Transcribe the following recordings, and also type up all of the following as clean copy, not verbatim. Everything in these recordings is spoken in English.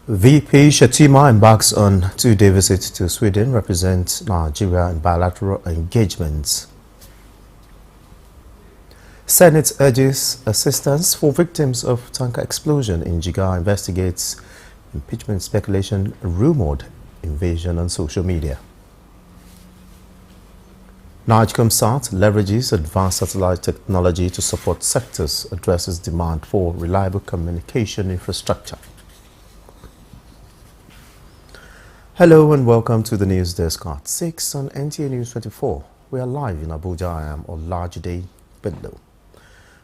VP Shatima embarks on two-day visit to Sweden, represents Nigeria in bilateral engagements. Senate urges assistance for victims of tanker explosion in Jigawa, investigates impeachment speculation, rumored invasion on social media. NIGCOMSAT leverages advanced satellite technology to support sectors, addresses demand for reliable communication infrastructure. Hello and welcome to the News Desk at 6 on Nta News24. We are live in Abuja. I am Olajide Bello.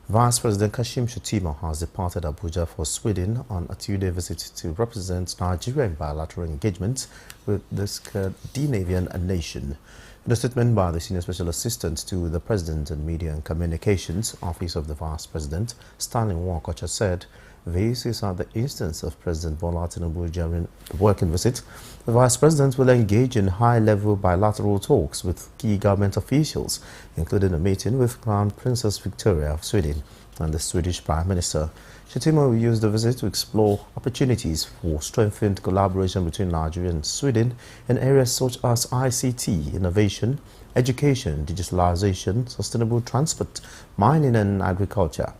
Vice President Kashim Shettima has departed Abuja for Sweden on a two-day visit to represent Nigeria in bilateral engagements with the Scandinavian nation. In a statement by the Senior Special Assistant to the President and Media and Communications Office of the Vice President, Stanley Nwakocha, said this is at the instance of President Bola Tinubu during the working visit. The Vice President will engage in high-level bilateral talks with key government officials, including a meeting with Crown Princess Victoria of Sweden and the Swedish Prime Minister. Shettima will use the visit to explore opportunities for strengthened collaboration between Nigeria and Sweden in areas such as ICT, innovation, education, digitalization, sustainable transport, mining and agriculture.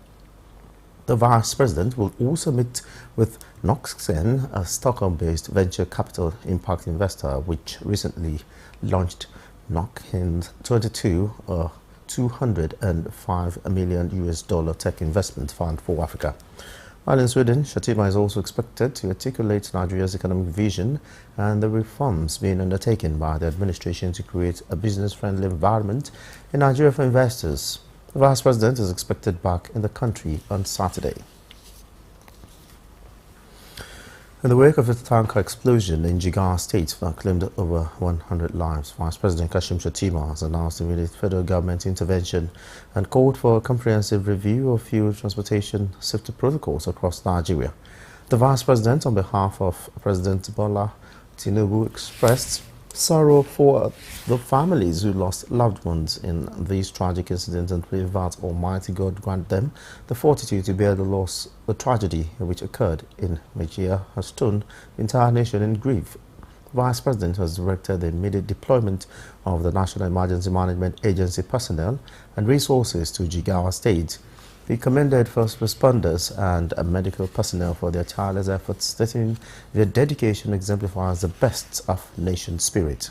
The Vice President will also meet with Noxen, a Stockholm-based venture capital impact investor, which recently launched Noxen22, a $205 million tech investment fund for Africa. While in Sweden, Shettima is also expected to articulate Nigeria's economic vision and the reforms being undertaken by the administration to create a business-friendly environment in Nigeria for investors. The Vice President is expected back in the country on Saturday. In the wake of the tanker explosion in Jigawa State that claimed over 100 lives, Vice President Kashim Shettima has announced immediate federal government intervention and called for a comprehensive review of fuel transportation safety protocols across Nigeria. The Vice President, on behalf of President Bola Tinubu, expressed sorrow for the families who lost loved ones in these tragic incidents and pray that Almighty God grant them the fortitude to bear the tragedy which occurred in Mejia has thrown the entire nation in grief. The Vice President has directed the immediate deployment of the National Emergency Management Agency personnel and resources to Jigawa State. He commended first responders and medical personnel for their tireless efforts, stating their dedication exemplifies the best of nation spirit.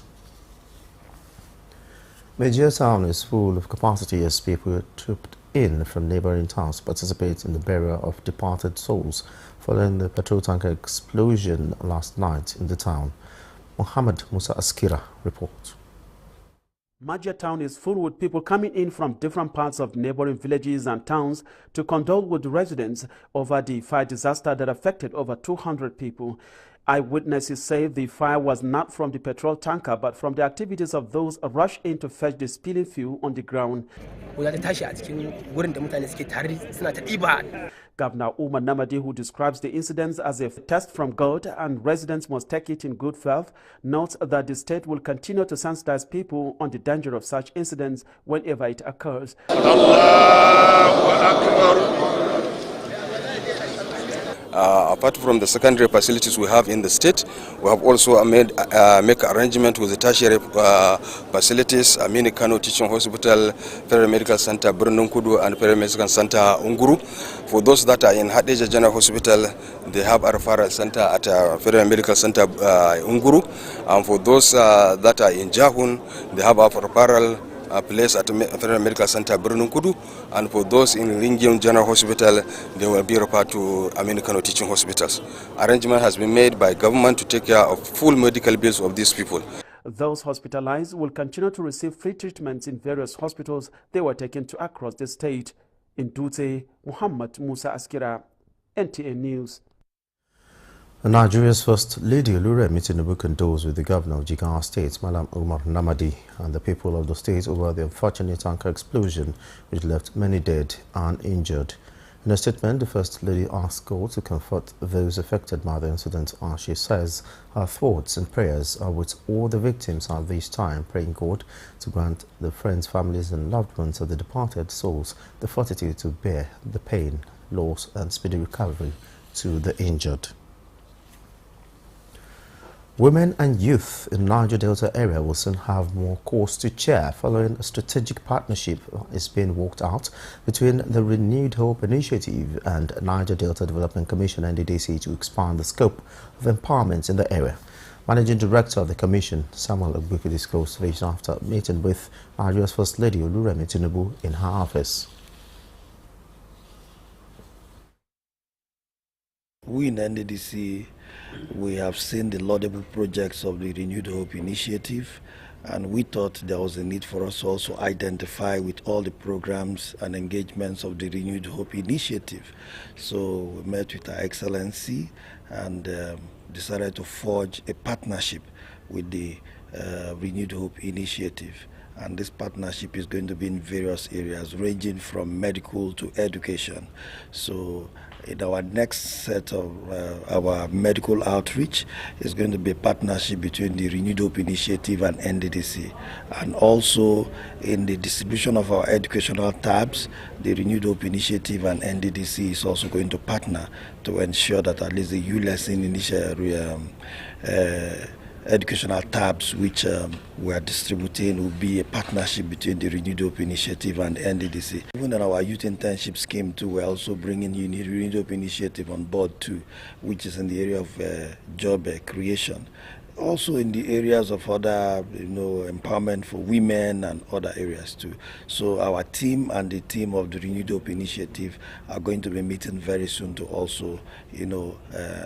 Mejia town is full of capacity as people trooped in from neighboring towns to participate in the burial of departed souls following the petrol tanker explosion last night in the town. Muhammad Musa Askira reports. Mejia town is full with people coming in from different parts of neighboring villages and towns to condole with the residents over the fire disaster that affected over 200 people. Eyewitnesses say the fire was not from the petrol tanker but from the activities of those rushed in to fetch the spilling fuel on the ground. Governor Umar Namadi, who describes the incidents as a test from God and residents must take it in good faith, notes that the state will continue to sensitize people on the danger of such incidents whenever it occurs. Apart from the secondary facilities we have in the state, we have also make arrangement with the tertiary facilities, Amini Kano Teaching Hospital, Federal Medical Center Brununkudu and Federal Medical Center Unguru. For those that are in Hadeja General Hospital, they have a referral center at Federal Medical Center Unguru. And for those that are in Jahun, they have a referral place at Federal Medical Center Brununkudu, and for those in Ringium General Hospital, they will be referred to Americano Teaching Hospitals. Arrangement has been made by government to take care of full medical bills of these people. Those hospitalized will continue to receive free treatments in various hospitals they were taken to across the state. In Dutse, Muhammad Musa Askira, NTA News. Nigeria's First Lady Oluremi Tinubu condoles with the governor of Jigawa State, Malam Umar Namadi, and the people of the state over the unfortunate tanker explosion which left many dead and injured. In a statement, the First Lady asked God to comfort those affected by the incident, as she says her thoughts and prayers are with all the victims at this time, praying God to grant the friends, families and loved ones of the departed souls the fortitude to bear the pain, loss and speedy recovery to the injured. Women and youth in Niger Delta area will soon have more cause to cheer following a strategic partnership is being worked out between the Renewed Hope Initiative and Niger Delta Development Commission (NDDC) to expand the scope of empowerment in the area. Managing Director of the Commission, Samuel Ogbuku, disclosed this after meeting with Nigeria's First Lady Oluremi Tinubu in her office. We in NDDC, we have seen the laudable projects of the Renewed Hope Initiative, and we thought there was a need for us to also identify with all the programs and engagements of the Renewed Hope Initiative. So we met with Her Excellency and decided to forge a partnership with the Renewed Hope Initiative. And this partnership is going to be in various areas, ranging from medical to education. So in our next set of our medical outreach is going to be a partnership between the Renewed Hope Initiative and NDDC. And also in the distribution of our educational tabs, the Renewed Hope Initiative and NDDC is also going to partner to ensure that at least the U-Lesson educational tabs which we are distributing will be a partnership between the Renewed Hope Initiative and NDDC. Even in our youth internship scheme too, we're also bringing Renewed Hope Initiative on board too, which is in the area of job creation. Also in the areas of other, empowerment for women and other areas too. So our team and the team of the Renewed Hope Initiative are going to be meeting very soon to also,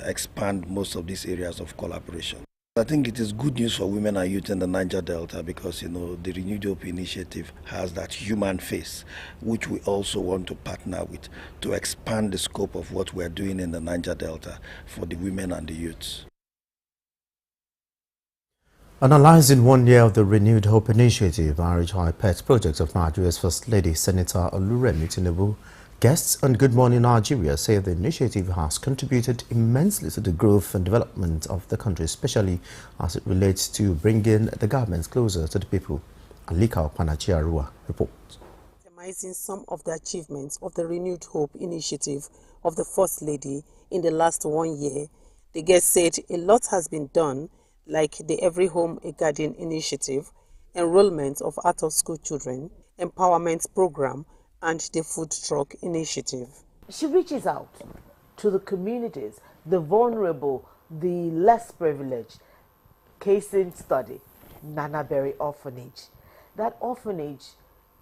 expand most of these areas of collaboration. I think it is good news for women and youth in the Niger Delta because, the Renewed Hope Initiative has that human face, which we also want to partner with to expand the scope of what we are doing in the Niger Delta for the women and the youths. Analyzing 1 year of the Renewed Hope Initiative, RHI Pet Project of Nigeria's First Lady, Senator Oluremi Tinubu, guests on Good Morning Nigeria say the initiative has contributed immensely to the growth and development of the country, especially as it relates to bringing the government closer to the people. Alika Opanachi-Arua reports. Summarizing some of the achievements of the Renewed Hope Initiative of the First Lady in the last 1 year, the guest said a lot has been done, like the Every Home a Garden initiative, enrollment of out-of-school children, empowerment program, and the food truck initiative. She reaches out to the communities, the vulnerable, the less privileged. Case in study, Nanaberry Orphanage. That orphanage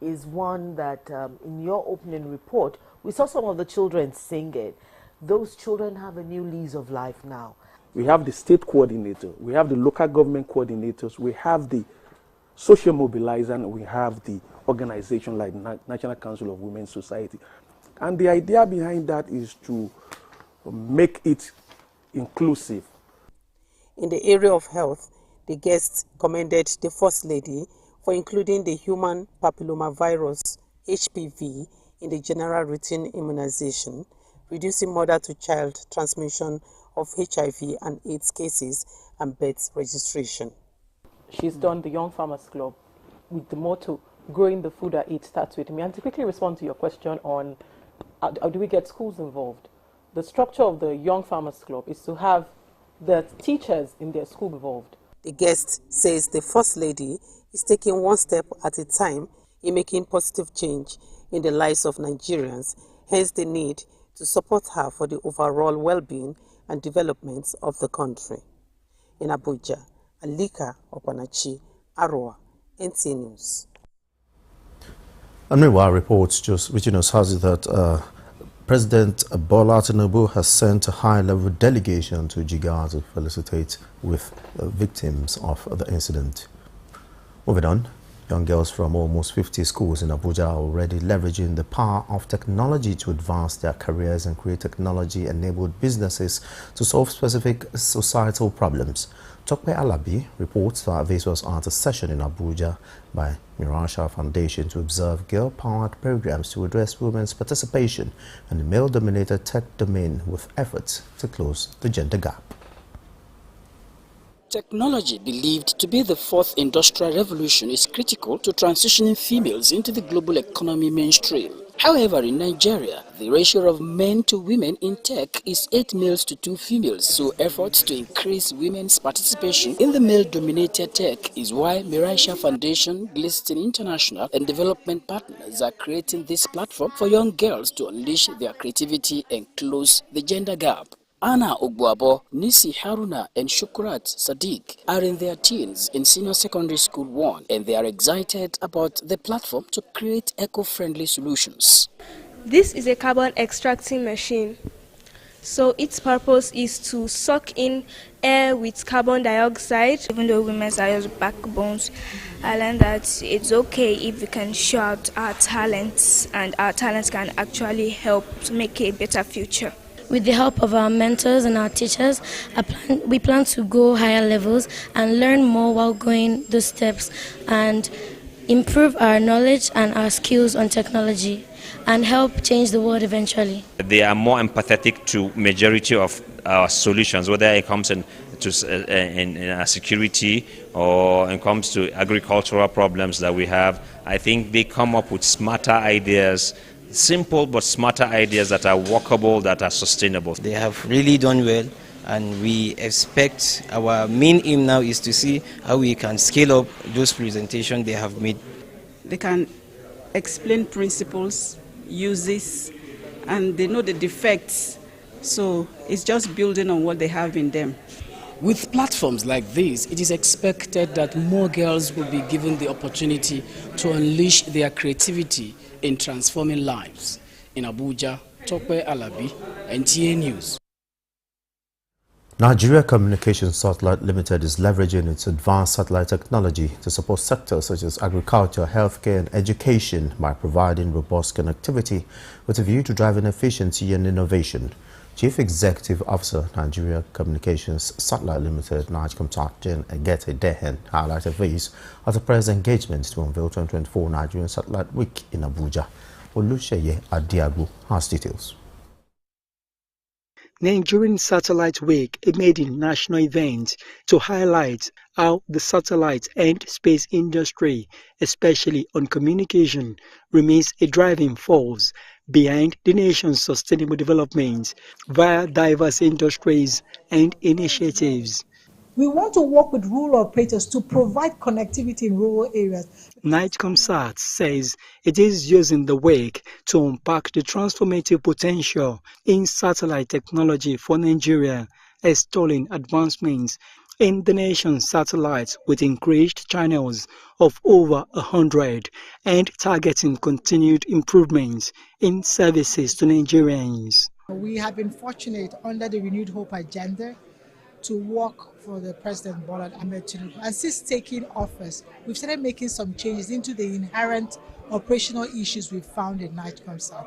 is one that in your opening report, we saw some of the children singing. Those children have a new lease of life now. We have the state coordinator, we have the local government coordinators, we have the social mobilizer, and we have the organization like National Council of Women's Society. And the idea behind that is to make it inclusive. In the area of health, the guests commended the First Lady for including the human papillomavirus HPV in the general routine immunization, reducing mother-to-child transmission of HIV and AIDS cases and birth registration. She's done the Young Farmers Club with the motto, growing the food I eat starts with me. And to quickly respond to your question on how do we get schools involved, the structure of the Young Farmers Club is to have the teachers in their school involved. The guest says the First Lady is taking one step at a time in making positive change in the lives of Nigerians, hence the need to support her for the overall well-being and development of the country. In Abuja, Alika Opanachi-Arua, Nta News. And meanwhile, reports just reaching us has it that President Bola Tinubu has sent a high-level delegation to Jigawa to felicitate with the victims of the incident. Moving on, young girls from almost 50 schools in Abuja are already leveraging the power of technology to advance their careers and create technology-enabled businesses to solve specific societal problems. Tokpe Alabi reports that this was at a session in Abuja by Mirasha Foundation to observe girl-powered programs to address women's participation in the male-dominated tech domain with efforts to close the gender gap. Technology, believed to be the fourth industrial revolution, is critical to transitioning females into the global economy mainstream. However, in Nigeria, the ratio of men to women in tech is 8 males to 2 females, so efforts to increase women's participation in the male-dominated tech is why Miraisha Foundation, Glisten International and development partners are creating this platform for young girls to unleash their creativity and close the gender gap. Anna Ogbuabo, Nisi Haruna and Shukrat Sadiq are in their teens in Senior Secondary School 1 and they are excited about the platform to create eco-friendly solutions. This is a carbon extracting machine. So its purpose is to suck in air with carbon dioxide. Even though women are just backbones, I learned that it's okay if we can show out our talents, and our talents can actually help to make a better future. With the help of our mentors and our teachers, we plan to go higher levels and learn more while going those steps and improve our knowledge and our skills on technology and help change the world eventually. They are more empathetic to majority of our solutions, whether it comes in security or it comes to agricultural problems that we have. I think they come up with smarter ideas, simple but smarter ideas that are workable, that are sustainable. They have really done well, and we expect, our main aim now is to see how we can scale up those presentations they have made. They can explain principles, uses, and they know the defects, so it's just building on what they have in them. With platforms like this, it is expected that more girls will be given the opportunity to unleash their creativity in transforming lives. In Abuja, Tope Alabi, Nta News. Nigeria Communications Satellite Limited is leveraging its advanced satellite technology to support sectors such as agriculture, healthcare and education by providing robust connectivity with a view to driving efficiency and innovation. Chief Executive Officer, Nigeria Communications Satellite Limited, Najcomsat Egete Dehen, highlighted this at a press engagement to unveil 2024 Nigerian Satellite Week in Abuja. Olusheye Adiago has details. Nigerian Satellite Week, a maiden national event to highlight how the satellite and space industry, especially on communication, remains a driving force behind the nation's sustainable development via diverse industries and initiatives. We want to work with rural operators to provide connectivity in rural areas. Nightcomsat says it is using the week to unpack the transformative potential in satellite technology for Nigeria, extolling advancements in the nation's satellites with increased channels of over 100 and targeting continued improvements in services to Nigerians. We have been fortunate under the Renewed Hope agenda to work for the President Bola Ahmed Tinubu. And since taking office, we've started making some changes into the inherent operational issues we found in Nightcomsat.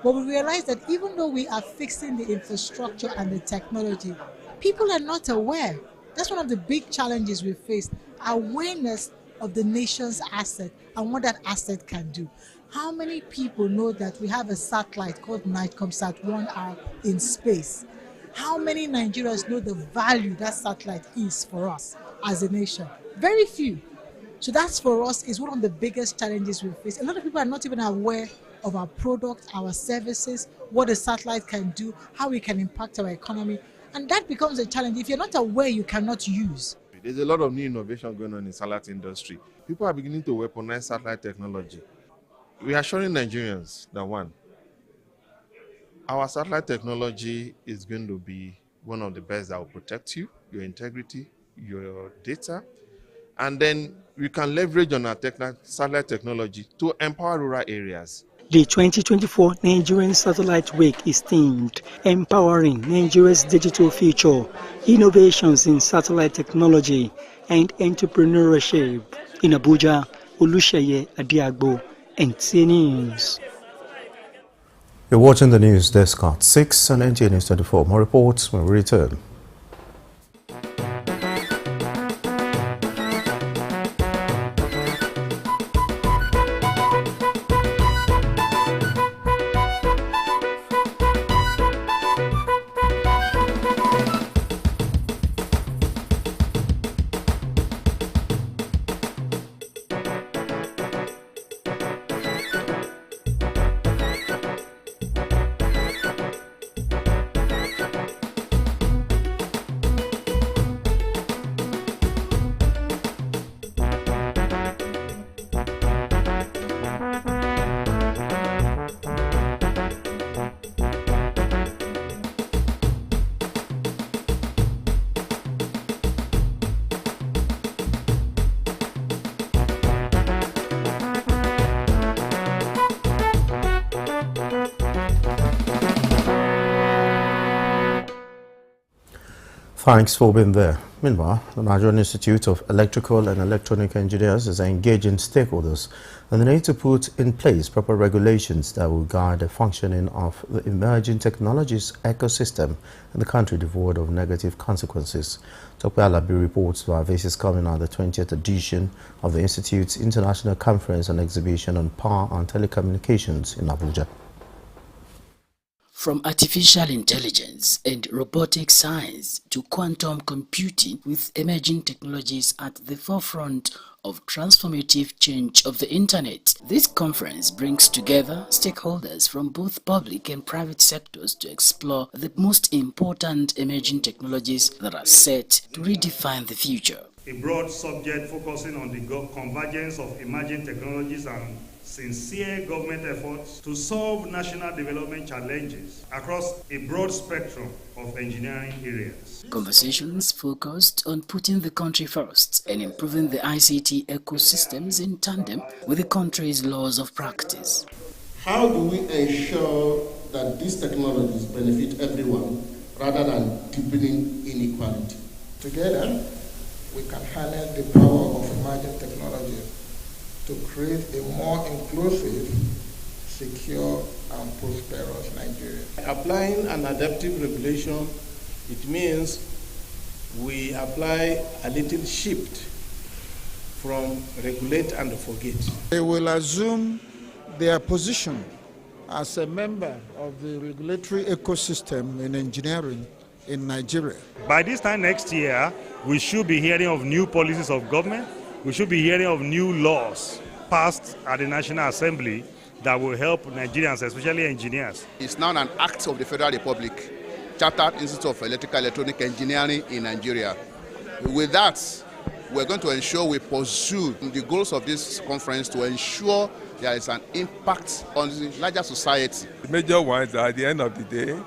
But we realized that even though we are fixing the infrastructure and the technology, people are not aware. That's one of the big challenges we face, awareness of the nation's asset and what that asset can do. How many people know that we have a satellite called Nightcomsat 1R in space? How many Nigerians know the value that satellite is for us as a nation? Very few. So that's for us is one of the biggest challenges we face. A lot of people are not even aware of our product, our services, what a satellite can do, how we can impact our economy. And that becomes a challenge. If you're not aware, you cannot use. There's a lot of new innovation going on in the satellite industry. People are beginning to weaponize satellite technology. We are showing Nigerians that one, our satellite technology is going to be one of the best that will protect you, your integrity, your data, and then we can leverage on our satellite technology to empower rural areas. The 2024 Nigerian Satellite Week is themed Empowering Nigeria's Digital Future, Innovations in Satellite Technology and Entrepreneurship. In Abuja, Olusheye Adiagbo, Nta News. You're watching the news desk at 6 on Nta News24. More reports when we return. Thanks for being there. Meanwhile, the Nigerian Institute of Electrical and Electronic Engineers is engaging stakeholders on the need to put in place proper regulations that will guide the functioning of the emerging technologies ecosystem in the country devoid of negative consequences. Dr. Alabi reports that this is coming at the 20th edition of the Institute's International Conference and Exhibition on Power and Telecommunications in Abuja. From artificial intelligence and robotic science to quantum computing, with emerging technologies at the forefront of transformative change of the internet, this conference brings together stakeholders from both public and private sectors to explore the most important emerging technologies that are set to redefine the future. A broad subject focusing on the convergence of emerging technologies and sincere government efforts to solve national development challenges across a broad spectrum of engineering areas. Conversations focused on putting the country first and improving the ICT ecosystems in tandem with the country's laws of practice. How do we ensure that these technologies benefit everyone rather than deepening inequality? Together, we can harness the power of emerging technologies to create a more inclusive, secure, and prosperous Nigeria. Applying an adaptive regulation, it means we apply a little shift from regulate and forget. They will assume their position as a member of the regulatory ecosystem in engineering in Nigeria. By this time next year, we should be hearing of new policies of government. We should be hearing of new laws passed at the National Assembly that will help Nigerians, especially engineers. It's now an act of the Federal Republic, Chartered Institute of Electrical and Electronic Engineering in Nigeria. With that, we're going to ensure we pursue the goals of this conference to ensure there is an impact on the larger society. The major ones are at the end of the day,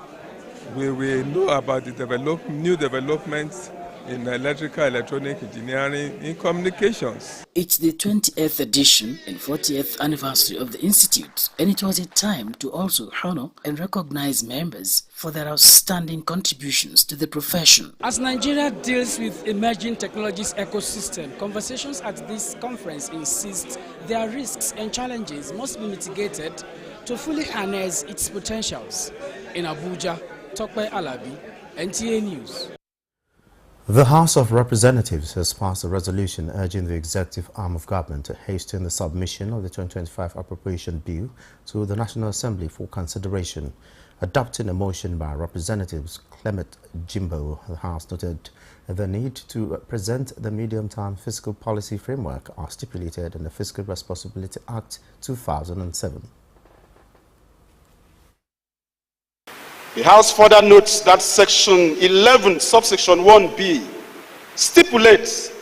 we will know about the new developments in electrical, electronic engineering, in communications. It's the 20th edition and 40th anniversary of the Institute, and it was a time to also honor and recognize members for their outstanding contributions to the profession. As Nigeria deals with emerging technologies ecosystem, conversations at this conference insist their risks and challenges must be mitigated to fully harness its potentials. In Abuja, Tokwe Alabi, Nta News. The House of Representatives has passed a resolution urging the executive arm of government to hasten the submission of the 2025 appropriation bill to the National Assembly for consideration. Adopting a motion by Representatives Clement Jimbo, the House noted the need to present the medium-term fiscal policy framework as stipulated in the Fiscal Responsibility Act 2007. The House further notes that Section 11, subsection 1b, stipulates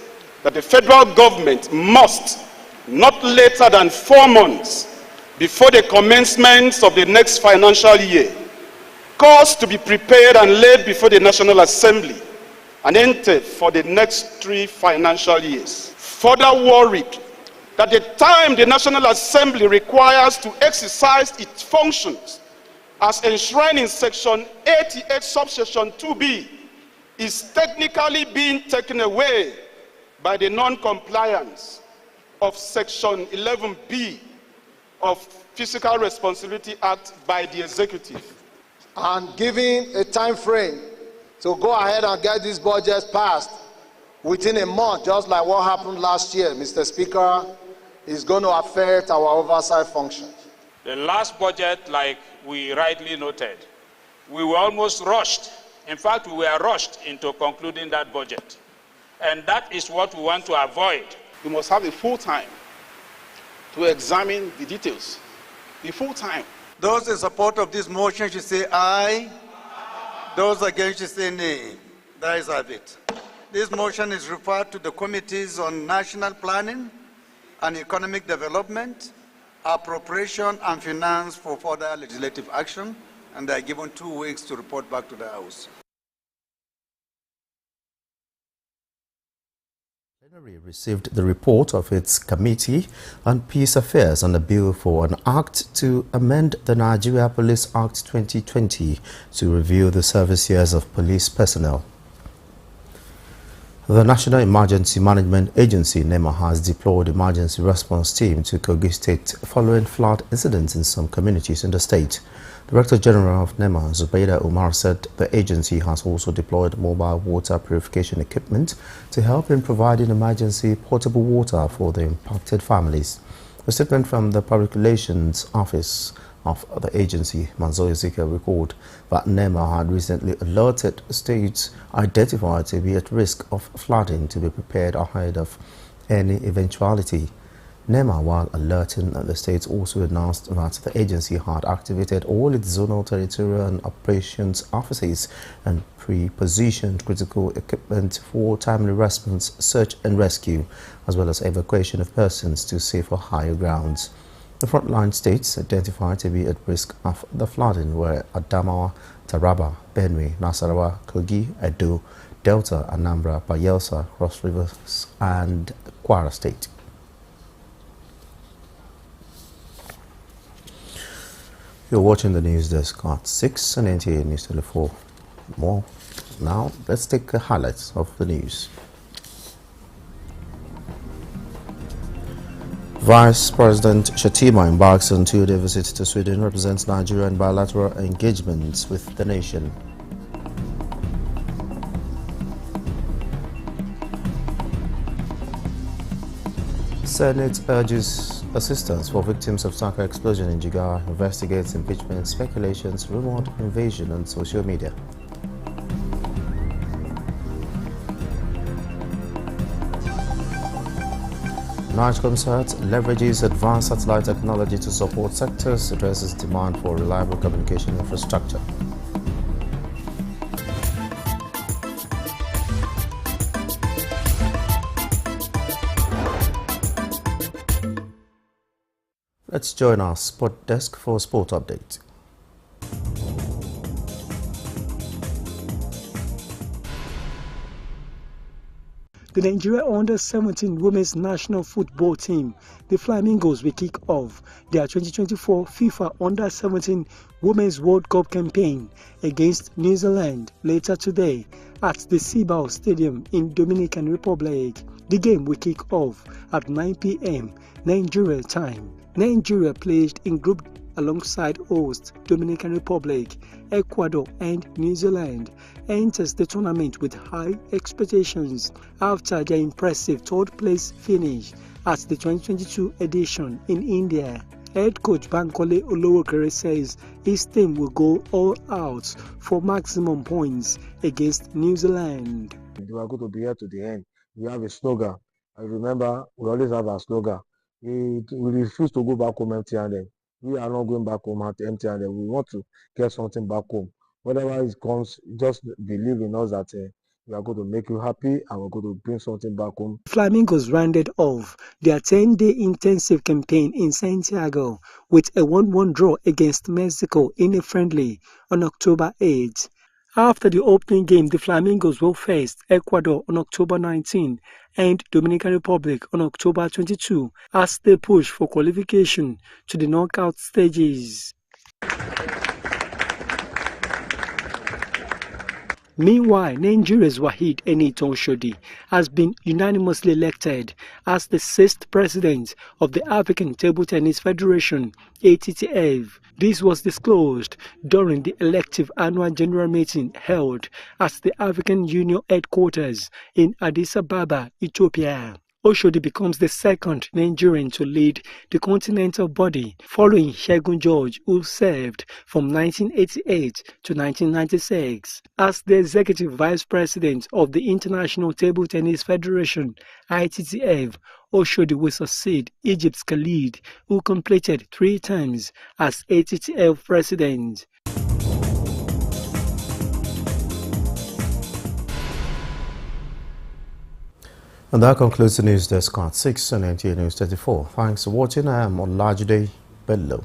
that the federal government must, not later than 4 months before the commencement of the next financial year, cause to be prepared and laid before the National Assembly and entered for the next 3 financial years. Further worried that the time the National Assembly requires to exercise its functions as enshrined in Section 88, subsection 2b, is technically being taken away by the non-compliance of Section 11b of Fiscal Responsibility Act by the Executive. And giving a time frame to go ahead and get these budgets passed within a month, just like what happened last year, Mr. Speaker, is going to affect our oversight functions. The last budget, like we rightly noted, we were almost rushed. In fact, we were rushed into concluding that budget. And that is what we want to avoid. We must have the full time to examine the details. The full time. Those in support of this motion should say aye. Those against should say nay. That is it. This motion is referred to the Committees on National Planning and Economic Development, Appropriation and Finance for further legislative action, and they are given 2 weeks to report back to the House. Plenary received the report of its Committee on Peace Affairs on the bill for an act to amend the Nigeria Police Act 2020 to review the service years of police personnel. The National Emergency Management Agency, NEMA, has deployed emergency response team to Kogi State following flood incidents in some communities in the state. Director General of NEMA, Zubaida Umar, said the agency has also deployed mobile water purification equipment to help in providing emergency portable water for the impacted families. A statement from the Public Relations Office of the agency, Manzo Ezekiel, record that NEMA had recently alerted states identified to be at risk of flooding to be prepared ahead of any eventuality. NEMA, while alerting the states, also announced that the agency had activated all its zonal, territorial and operations offices and pre-positioned critical equipment for timely response, search and rescue, as well as evacuation of persons to safer higher grounds. The frontline states identified to be at risk of the flooding were Adamawa, Taraba, Benue, Nasarawa, Kogi, Edo, Delta, Anambra, Bayelsa, Cross Rivers and Kwara State. You're watching the news desk at 6 and Nta News24. More now, let's take the highlights of the news. Vice President Shatima embarks on two-day visit to Sweden, represents Nigeria in bilateral engagements with the nation. Senate urges assistance for victims of tanker explosion in Jigawa, investigates impeachment speculations, rumored invasion on social media. Night Concert leverages advanced satellite technology to support sectors, addresses demand for reliable communication infrastructure. Let's join our sport desk for a sport update. The Nigeria Under-17 Women's National Football Team, the Flamingos, will kick off their 2024 FIFA Under-17 Women's World Cup campaign against New Zealand later today at the Cibao Stadium in Dominican Republic. The game will kick off at 9 p.m. Nigeria time. Nigeria played in Group alongside host Dominican Republic, Ecuador and New Zealand, enters the tournament with high expectations after their impressive third-place finish at the 2022 edition in India. Head coach Bankole Olowokere says his team will go all out for maximum points against New Zealand. We are going to be here to the end. We have a slogan. I remember we always have a slogan. We refuse to go back home empty-handed. We are not going back home empty-handed. We want to get something back home. Whatever it comes, just believe in us that we are going to make you happy and we're going to bring something back home. Flamingos rounded off their 10-day intensive campaign in Santiago with a 1-1 draw against Mexico in a friendly on October 8. After the opening game, the Flamingos will face Ecuador on October 19 and Dominican Republic on October 22 as they push for qualification to the knockout stages. Meanwhile, Nigeria's Waheed Enito Oshodi has been unanimously elected as the 6th president of the African Table Tennis Federation, ATTF. This was disclosed during the elective annual general meeting held at the African Union headquarters in Addis Ababa, Ethiopia. Oshodi becomes the second Nigerian to lead the continental body, following Segun George, who served from 1988 to 1996. As the executive vice president of the International Table Tennis Federation, ITTF, Oshodi will succeed Egypt's Khalid, who completed 3 terms as ATTF president. And that concludes the news desk at 6 on Nta News24. Thanks for watching. I am Olajide Bello.